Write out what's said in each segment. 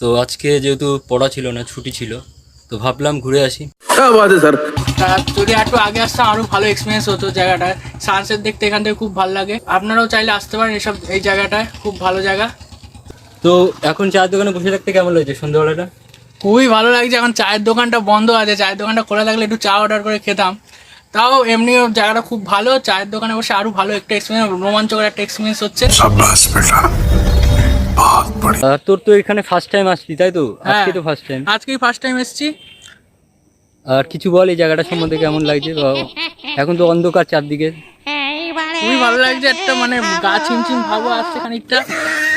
তো আজকে যেহেতু পড়া ছিল না, ছুটি ছিল, তো ভাবলাম ঘুরে আসি। স্যার যদি একটু আগে আসতাম আরো ভালো এক্সপিরিয়েন্স হতো। জায়গাটায় সানসেট দেখতে এখান থেকে খুব ভালো লাগে। আপনারাও চাইলে আসতে পারেন এই জায়গাটায়, খুব ভালো জায়গা। তো এখন চায়ের দোকানে বসে থাকতে কেমন লাগছে সন্ধ্যাবেলাটা? খুবই ভালো লাগছে। এখন চায়ের দোকানটা বন্ধ আছে, চায়ের দোকানটা খোলা থাকলে একটু চা অর্ডার করে খেতাম। তাও এমনিও জায়গাটা খুব ভালো, চায়ের দোকানে বসে আরো ভালো একটা এক্সপিরিয়েন্স, রোমাঞ্চকর একটা এক্সপিরিয়েন্স হচ্ছে। তোর তো এখানে ফার্স্ট টাইম আসলি তাই তো? আজকে তো ফার্স্ট টাইম। আজকেই ফার্স্ট টাইম এসেছি। আর কিছু বল এই জায়গাটা সম্বন্ধে কেমন লাগছে? এখন তো অন্ধকার চারদিকে। খুবই ভালো লাগছে, একটা মানে গা ছিমছিম ভাবও আসছে খানিকটা।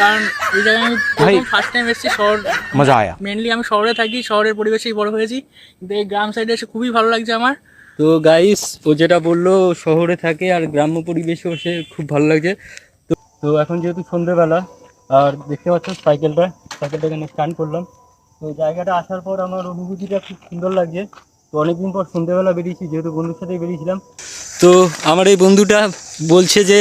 কারণ এই জায়গায় আমি ফার্স্ট টাইম এসেছি। শহর মজা আয়া। মেনলি আমি শহরে থাকি, শহরের পরিবেশেই বড় হয়েছি, কিন্তু এই গ্রাম সাইডে এসে খুবই ভালো লাগছে আমার। তো গাইস, ও যেটা বললো শহরে থাকে আর গ্রাম্য পরিবেশে বসে খুব ভালো লাগছে। তো তো এখন যেহেতু সন্ধ্যেবেলা, আর দেখতে পাচ্ছ সাইকেলটা এখানে স্টার্ট করলাম। তো জায়গাটা আসার পর আমার অনুভূতিটা খুব সুন্দর লাগছে। তো অনেকদিন পর সন্ধ্যেবেলা বেরিয়েছি, যেহেতু বন্ধুর সাথেই বেরিয়েছিলাম। তো আমার এই বন্ধুটা বলছে যে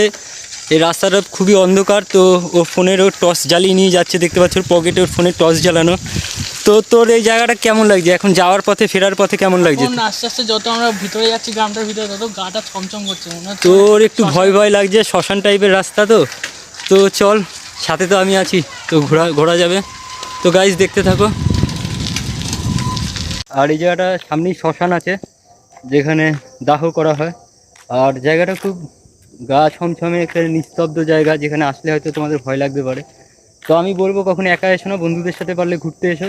এই রাস্তাটা খুবই অন্ধকার। তো ও ফোনেরও টর্চ জ্বালিয়ে নিয়ে যাচ্ছে, দেখতে পাচ্ছ ওর পকেটে ওর ফোনের টর্চ জ্বালানো। তো তোর এই জায়গাটা কেমন লাগছে এখন যাওয়ার পথে, ফেরার পথে কেমন লাগছে? এখন আস্তে আস্তে যত আমরা ভিতরে যাচ্ছি গ্রামটার ভিতরে, তত গাটা ছমছম করছে, মনে হচ্ছে তোর একটু ভয় ভয় লাগছে, শ্মশান টাইপের রাস্তা। তো চল, সাথে তো আমি আছি, তো ঘোরা যাবে। তো গাইস দেখতে থাকো। আর এই জায়গাটা সামনেই শ্মশান আছে, যেখানে দাহ করা হয়। আর জায়গাটা খুব গা ছমছমে একটা নিস্তব্ধ জায়গা, যেখানে আসলে হয়তো তোমাদের ভয় লাগতে পারে। তো আমি বলবো কখনো একা এসো না, বন্ধুদের সাথে পারলে ঘুরতে এসো।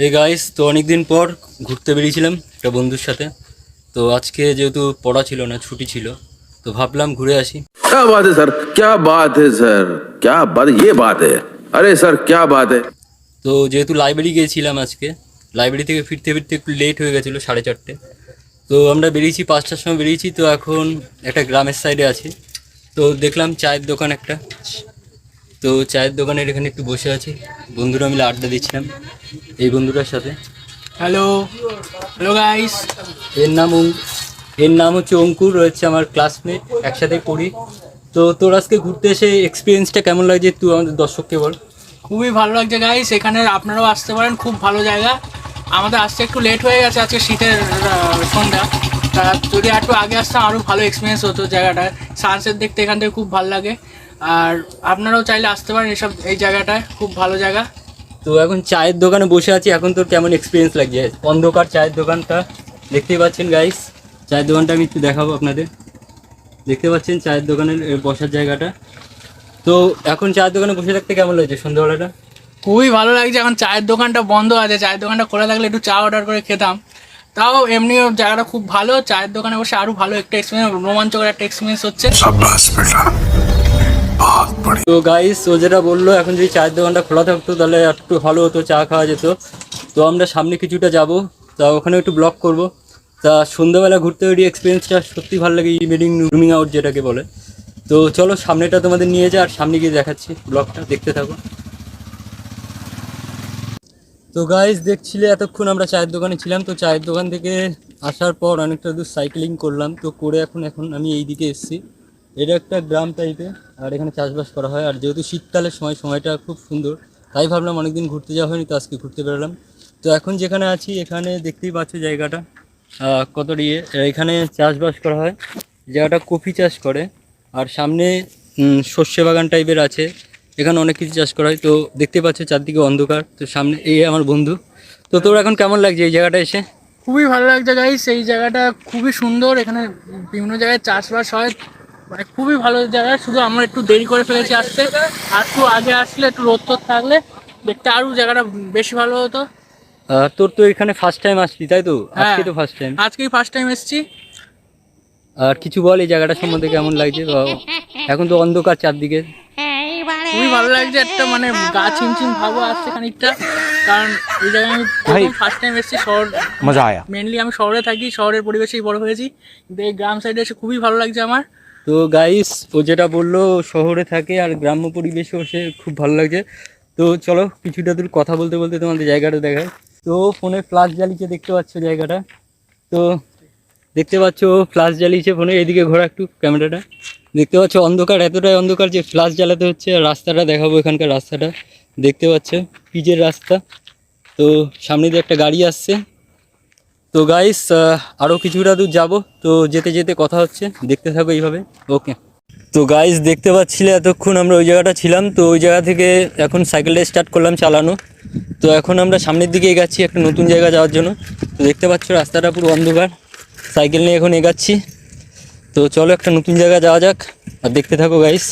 এই গাইস, তো অনেকদিন পর ঘুরতে বেরিয়েছিলাম একটা বন্ধুর সাথে। তো আজকে যেহেতু পড়া ছিল না, ছুটি ছিল, তো ভাবলাম ঘুরে আসি। क्या बात है सर, क्या बात है सर, क्या बात, ये बात है। अरे सर क्या बात है। তো যেহেতু লাইব্রেরি গিয়েছিলাম আজকে, লাইব্রেরি থেকে ফিরতে ফিরতে একটু লেট হয়ে গেছিলো, 4:30। তো আমরা বেরিয়েছি 5টার সময় বেরিয়েছি। তো এখন একটা গ্রামের সাইডে আছি। তো দেখলাম চায়ের দোকান একটা। তো চায়ের দোকানের এখানে একটু বসে আছি, বন্ধুরা মিলে আড্ডা দিচ্ছিলাম এই বন্ধুটার সাথে। Hello hello guys. এর নাম হচ্ছে অঙ্কুর, রয়েছে আমার ক্লাসমেট, একসাথে পড়ি। তো তোর আজকে ঘুরতে এসে এক্সপিরিয়েন্সটা কেমন লাগছে তুই আমাদের দর্শককে বল। খুবই ভালো লাগছে গাইস, এখানে আপনারাও আসতে পারেন, খুব ভালো জায়গা। আমাদের আসতে একটু লেট হয়ে গেছে আজকে, শীতের সন্ধ্যা। তা যদি একটু আগে আসতাম আরও ভালো এক্সপিরিয়েন্স হতো। জায়গাটায় সানসেট দেখতে এখান থেকে খুব ভালো লাগে। আর আপনারাও চাইলে আসতে পারেন এই জায়গাটায়, খুব ভালো জায়গা। তো এখন চায়ের দোকানে বসে আছি, এখন তোর কেমন এক্সপিরিয়েন্স লাগছে? অন্ধকার চায়ের দোকানটা দেখতেই পাচ্ছেন গাইস। চায়ের দোকানটা আমি একটু দেখাবো আপনাদের। দেখতে পাচ্ছেন চায়ের দোকানের বসার জায়গাটা। তো এখন চায়ের দোকানে বসে থাকতে কেমন লাগছে সন্ধ্যাবেলাটা? খুবই ভালো লাগছে। এখন চায়ের দোকানটা বন্ধ আছে, চায়ের দোকানটা খোলা থাকলে একটু চা অর্ডার করে খেতাম। তাও এমনিও জায়গাটা খুব ভালো, চায়ের দোকানে বসে আরো ভালো একটা এক্সপিরিয়েন্স, রোমাঞ্চকর একটা এক্সপিরিয়েন্স হচ্ছে। তো গাইস, ও যেটা বললো এখন যদি চায়ের দোকানটা খোলা থাকতো তাহলে একটু ভালো হতো, চা খাওয়া যেত। তো আমরা সামনে কিছুটা যাব, তা ওখানে একটু ব্লগ করব। তা সন্ধ্যাবেলা ঘুরতে বেরিয়ে এক্সপিরিয়েন্সটা সত্যি ভালো লাগে, ইভিনিং রুমিং আউট যেটাকে বলে। তো চলো সামনেটা তোমাদের নিয়ে যাই, আর সামনে গিয়ে দেখাচ্ছি, ব্লগটা দেখতে থাকো। তো গাইস দেখছিলে এতক্ষণ আমরা চায়ের দোকানে ছিলাম। তো চায়ের দোকান থেকে আসার পর অনেকটা দূর সাইক্লিং করলাম। তো করে এখন আমি এই দিকে এসেছি। এটা একটা গ্রাম টাইপের, আর এখানে চাষবাস করা হয়। আর যেহেতু শীতকালের সময়টা খুব সুন্দর, তাই ভাবলাম অনেকদিন ঘুরতে যাওয়া হয়নি, তো আজকে ঘুরতে বেরোলাম। তো এখন যেখানে আছি এখানে দেখতেই পাচ্ছ জায়গাটা কত এখানে চাষবাস করা হয়। জায়গাটা কফি চাষ করে, আর সামনে সর্ষে বাগান টাইপের আছে। এখানে অনেক কিছু চাষ করা হয়। তো দেখতে পাচ্ছ চারদিকে অন্ধকার। তো সামনে এই আমার বন্ধু। তো তোর এখন কেমন লাগছে এই জায়গাটা এসে? খুবই ভালো লাগছে গাইস, এই জায়গাটা খুবই সুন্দর। এখানে বিভিন্ন জায়গায় চাষবাস হয়, মানে খুবই ভালো জায়গা। শুধু আমরা একটু দেরি করে ফেলেছি আসতে, আর একটু আগে আসলে, একটু রোদ টোদ থাকলে দেখতে আরও জায়গাটা বেশি ভালো হতো। তোর তো এখানে ফার্স্ট টাইম আসলি তাই তো? আজকে তো ফার্স্ট টাইম। আজকেই ফার্স্ট টাইম এসেছি। আর কিছু বল এই জায়গাটা সম্বন্ধে কেমন লাগছে? এখন তো অন্ধকার চারদিকে। খুবই ভালো লাগছে, একটা মানে গা ছিমছিম ভাবও আসছে খানিকটা। কারণ এই জায়গায় আমি ফার্স্ট টাইম এসেছি। শহর মজা আয়া। মেনলি আমি শহরে থাকি, শহরের পরিবেশেই বড় হয়েছি, কিন্তু এই গ্রাম সাইডে এসে খুবই ভালো লাগছে আমার। তো গাইস, ও যেটা বললো শহরে থাকে আর গ্রাম্য পরিবেশে বসে খুব ভালো লাগছে। তো চলো কিছুটা দূর কথা বলতে বলতে তোমাদের জায়গাটা দেখায়। তো ফোনে ফ্ল্যাশ জ্বালিয়েছে, দেখতে পাচ্ছ জায়গাটা। তো দেখতে পাচ্ছ ফ্ল্যাশ জ্বালিয়েছে ফোনে, এদিকে ঘোরা একটু ক্যামেরাটা। দেখতে পাচ্ছ অন্ধকার, এতটাই অন্ধকার যে ফ্ল্যাশ জ্বালাতে হচ্ছে। আর রাস্তাটা দেখাবো, এখানকার রাস্তাটা দেখতে পাচ্ছ, পিচের রাস্তা। তো সামনে দিয়ে একটা গাড়ি আসছে। তো গাইস আরও কিছুটা দূর যাব, তো যেতে যেতে কথা হচ্ছে, দেখতে থাকো এইভাবে। ওকে, তো গাইস দেখতে পাচ্ছিলে এতক্ষণ আমরা ওই জায়গাটা ছিলাম, তো ওই জায়গা থেকে এখন সাইকেলটা স্টার্ট করলাম চালানো। তো এখন আমরা সামনের দিকে এগাচ্ছি একটা নতুন জায়গা যাওয়ার জন্য। তো দেখতে পাচ্ছ রাস্তাটা পুরো অন্ধকার, সাইকেল নিয়ে এখন এগাচ্ছি। তো চলো একটা নতুন জায়গা যাওয়া যাক, আর দেখতে থাকো গাইস।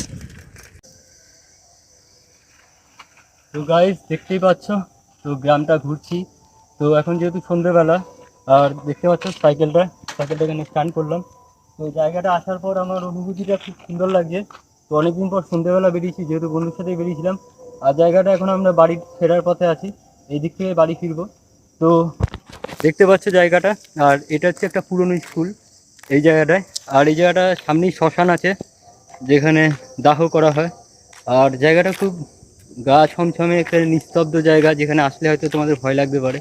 তো গাইস দেখতেই পাচ্ছ, তো গ্রামটা ঘুরছি। তো এখন যেহেতু সন্ধ্যেবেলা, আর দেখতে পাচ্ছ সাইকেলটা এখানে স্টার্ট করলাম। তো জায়গাটা আসার পর আমার অনুভূতিটা খুব সুন্দর লাগছে। তো অনেকদিন পর সন্ধ্যেবেলা বেরিয়েছি, যেহেতু বন্ধুর সাথেই বেরিয়েছিলাম। আর জায়গাটা এখন আমরা বাড়ি ফেরার পথে আছি, এই দিক থেকে বাড়ি ফিরবো। তো দেখতে পাচ্ছ জায়গাটা, আর এটা হচ্ছে একটা পুরনো স্কুল এই জায়গাটায়। আর এই জায়গাটা সামনেই শ্মশান আছে, যেখানে দাহ করা হয়। আর জায়গাটা খুব গা ছমছমে একটা নিস্তব্ধ জায়গা, যেখানে আসলে হয়তো তোমাদের ভয় লাগতে পারে।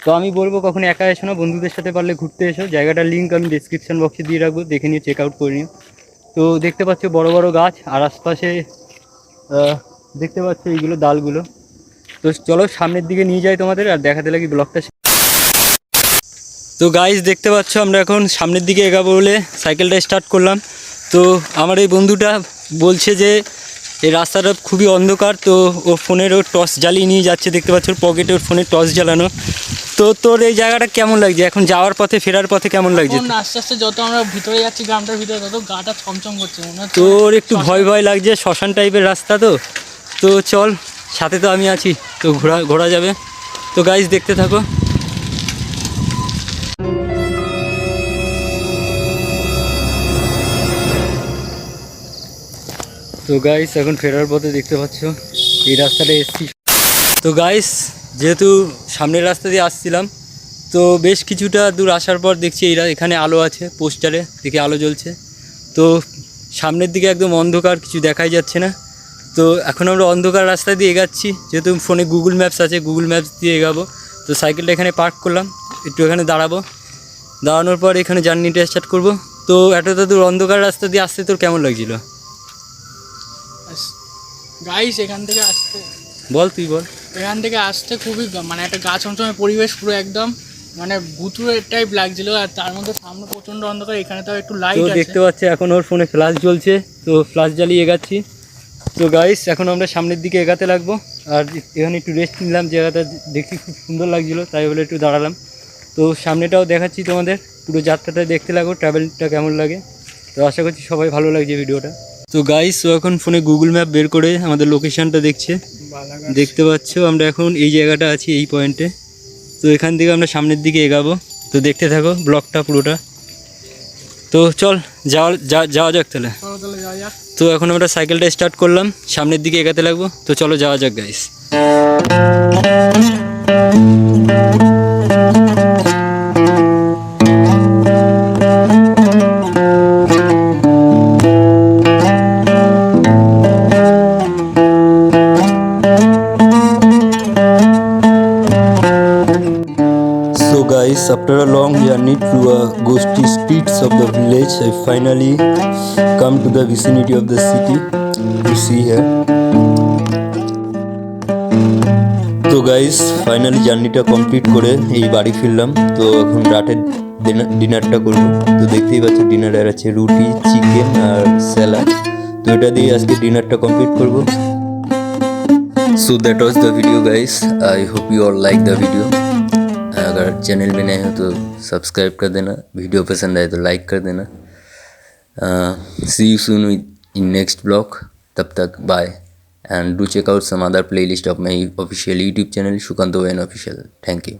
তো আমি বলবো কখনো একা এসো না, বন্ধুদের সাথে পারলে ঘুরতে এসো। জায়গাটার লিঙ্ক আমি ডিসক্রিপশন বক্সে দিয়ে রাখবো, দেখে নিয়ে চেক আউট করে নিও। তো দেখতে পাচ্ছ বড় বড় গাছ, আর আশপাশে দেখতে পাচ্ছ এইগুলো ডালগুলো। তো চলো সামনের দিকে নিয়ে যাই তোমাদের, আর দেখাতে লাগি ব্লগটা। তো গাইস দেখতে পাচ্ছ আমরা এখন সামনের দিকে এগাবো বলে সাইকেলটা স্টার্ট করলাম। তো আমার এই বন্ধুটা বলছে যে এই রাস্তাটা খুবই অন্ধকার, তো ও ফোনের টর্চ জ্বালিয়ে নিয়ে যাচ্ছে। দেখতে পাচ্ছ ওর পকেটে ওর ফোনের টর্চ জ্বালানো। তো তোর এই জায়গাটা কেমন লাগছে এখন যাওয়ার পথে, ফেরার পথে কেমন লাগছে? এখন আস্তে আস্তে যত আমরা ভিতরে যাচ্ছি গ্রামটার ভিতরে, তত গাটা ছমছম করছে, মনে হচ্ছে তোর একটু ভয় ভয় লাগছে, শ্মশান টাইপের রাস্তা। তো চল, সাথে তো আমি আছি, তো ঘোরা যাবে। তো গাইস দেখতে থাকো। তো গাইস এখন ফেরার পথে দেখতে পাচ্ছ এই রাস্তাটা এসছি। তো গাইস যেহেতু সামনের রাস্তা দিয়ে আসছিলাম, তো বেশ কিছুটা দূর আসার পর দেখছি এখানে আলো আছে, পোস্টারে দেখে আলো জ্বলছে। তো সামনের দিকে একদম অন্ধকার, কিছু দেখাই যাচ্ছে না। তো এখন আমরা অন্ধকার রাস্তা দিয়ে এগাচ্ছি, যেহেতু ফোনে গুগল ম্যাপস আছে, গুগল ম্যাপস দিয়ে এগাবো। তো সাইকেলটা এখানে পার্ক করলাম, একটু এখানে দাঁড়ানোর পর এখানে জার্নিটা স্টার্ট করবো। তো এতটা দূর অন্ধকার রাস্তা দিয়ে আসতে তোর কেমন লাগছিল? গাইস এখান থেকে আসতে, বল তুই বল। এখান থেকে আসতে খুবই মানে একটা গা ছমছমে পরিবেশ, পুরো একদম মানে ভুতুড়ে টাইপ লাগছিল। আর তার মধ্যে সামনে প্রচণ্ড অন্ধকার, এখানে তো একটু তো লাইট আছে। দেখতে পাচ্ছি এখন ওর ফোনে ফ্ল্যাশ জ্বলছে, তো ফ্ল্যাশ জ্বালিয়ে এগাচ্ছি। তো গাইস এখন আমরা সামনের দিকে এগাতে লাগবো। আর এখানে একটু রেস্ট নিলাম, জায়গাটা দেখতে খুব সুন্দর লাগছিলো, তাই বলে একটু দাঁড়ালাম। তো সামনেটাও দেখাচ্ছি তোমাদের, পুরো যাত্রাটা দেখতে লাগো, ট্রাভেলটা কেমন লাগে। তো আশা করছি সবাই ভালো লাগছে ভিডিওটা। তো গাইস ও এখন ফোনে গুগল ম্যাপ বের করে আমাদের লোকেশানটা দেখছে। দেখতে পাচ্ছ আমরা এখন এই জায়গাটা আছি, এই পয়েন্টে। তো এখান থেকে আমরা সামনের দিকে এগাবো, তো দেখতে থাকো ব্লগটা পুরোটা। তো চল যাওয়া যাক তাহলে। তো এখন আমরা সাইকেলটা স্টার্ট করলাম, সামনের দিকে এগাতে লাগবো। তো চলো যাওয়া যাক guys. So guys, after a long journey through a ghostly streets of the village, I finally come to the vicinity of the city. You see here. তো গাইস ফাইনালি জার্নিটা কমপ্লিট করে এই বাড়ি ফিরলাম। তো এখন রাতের ডিনারটা করবো। তো দেখতেই পাচ্ছ ডিনারে আছে রুটি, চিকেন আর স্যালাড। তো এটা দিয়ে আজকে ডিনারটা কমপ্লিট করবো। So that was the video guys. I hope you all like the video. अगर चैनल में नए हो तो सब्सक्राइब कर देना, वीडियो पसंद आए तो लाइक कर देना। See you soon in next vlog. तब तक bye and do check out some other playlist of my official YouTube channel Shukanto Official. Thank you.